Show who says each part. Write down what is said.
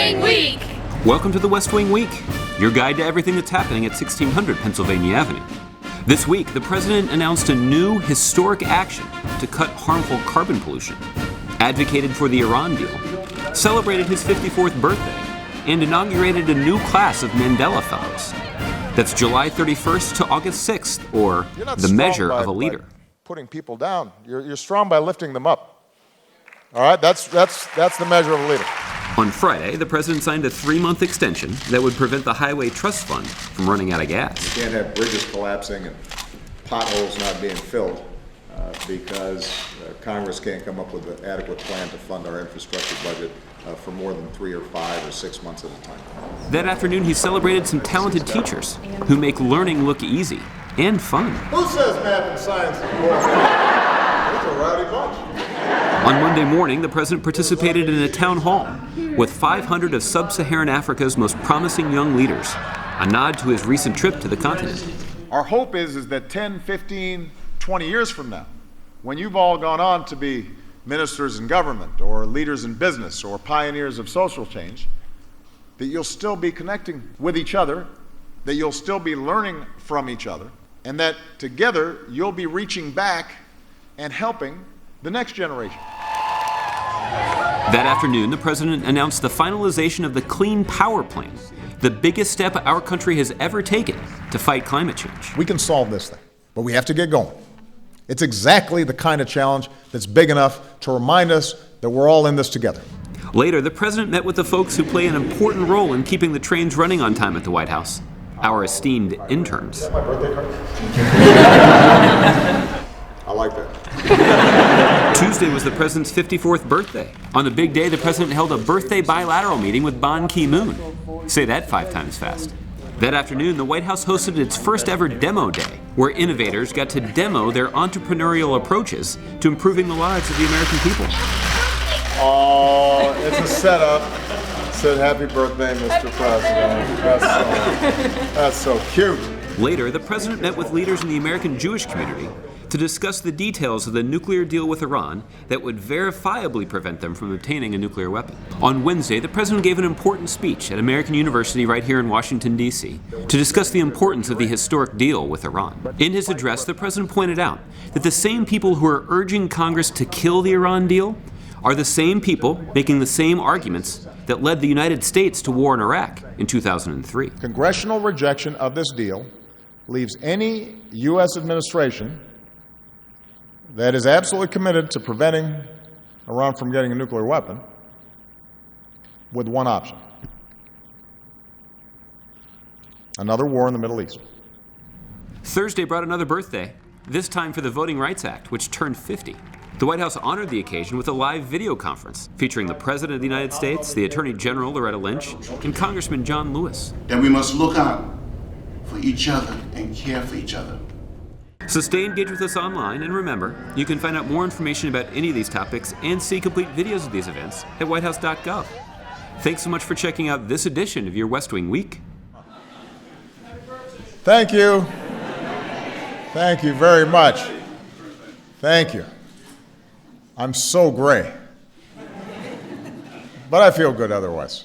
Speaker 1: Wing Week!
Speaker 2: Welcome to the West Wing Week, your guide to everything that's happening at 1600 Pennsylvania Avenue. This week, the president announced a new historic action to cut harmful carbon pollution, advocated for the Iran deal, celebrated his 54th birthday, and inaugurated a new class of Mandela Fellows. That's July 31st to August 6th, or the measure of a leader.
Speaker 3: Putting people down. You're strong by lifting them up. All right, that's the measure of a leader.
Speaker 2: On Friday, the president signed a 3-month extension that would prevent the Highway Trust Fund from running out of gas.
Speaker 4: You can't have bridges collapsing and potholes not being filled because Congress can't come up with an adequate plan to fund our infrastructure budget for more than 3 or 5 or 6 months at a time.
Speaker 2: That afternoon, he celebrated some talented teachers who make learning look easy and fun.
Speaker 3: Who says math and science is boring? It's a rowdy bunch.
Speaker 2: On Monday morning, the president participated in a town hall with 500 of sub-Saharan Africa's most promising young leaders, a nod to his recent trip to the continent.
Speaker 5: Our hope is that 10, 15, 20 years from now, when you've all gone on to be ministers in government or leaders in business or pioneers of social change, that you'll still be connecting with each other, that you'll still be learning from each other, and that together you'll be reaching back and helping the next generation.
Speaker 2: That afternoon, the president announced the finalization of the Clean Power Plan, the biggest step our country has ever taken to fight climate change.
Speaker 3: We can solve this thing, but we have to get going. It's exactly the kind of challenge that's big enough to remind us that we're all in this together.
Speaker 2: Later, the president met with the folks who play an important role in keeping the trains running on time at the White House, our esteemed interns.
Speaker 3: Is that my birthday card? I like that.
Speaker 2: Tuesday was the president's 54th birthday. On the big day, the president held a birthday bilateral meeting with Ban Ki-moon. Say that 5 times fast. That afternoon, the White House hosted its first ever demo day, where innovators got to demo their entrepreneurial approaches to improving the lives of the American people.
Speaker 3: Oh, it's a setup. It said, "Happy birthday, Mr. President." That's so cute.
Speaker 2: Later, the president met with leaders in the American Jewish community to discuss the details of the nuclear deal with Iran that would verifiably prevent them from obtaining a nuclear weapon. On Wednesday, the president gave an important speech at American University right here in Washington, D.C., to discuss the importance of the historic deal with Iran. In his address, the president pointed out that the same people who are urging Congress to kill the Iran deal are the same people making the same arguments that led the United States to war in Iraq in 2003.
Speaker 3: Congressional rejection of this deal leaves any U.S. administration that is absolutely committed to preventing Iran from getting a nuclear weapon with one option: another war in the Middle East.
Speaker 2: Thursday brought another birthday, this time for the Voting Rights Act, which turned 50. The White House honored the occasion with a live video conference featuring the President of the United States, the Attorney General Loretta Lynch, and Congressman John Lewis.
Speaker 6: That we must look out for each other and care for each other.
Speaker 2: So stay engaged with us online, and remember, you can find out more information about any of these topics and see complete videos of these events at whitehouse.gov. Thanks so much for checking out this edition of your West Wing Week.
Speaker 3: Thank you. Thank you very much. Thank you. I'm so gray. But I feel good otherwise.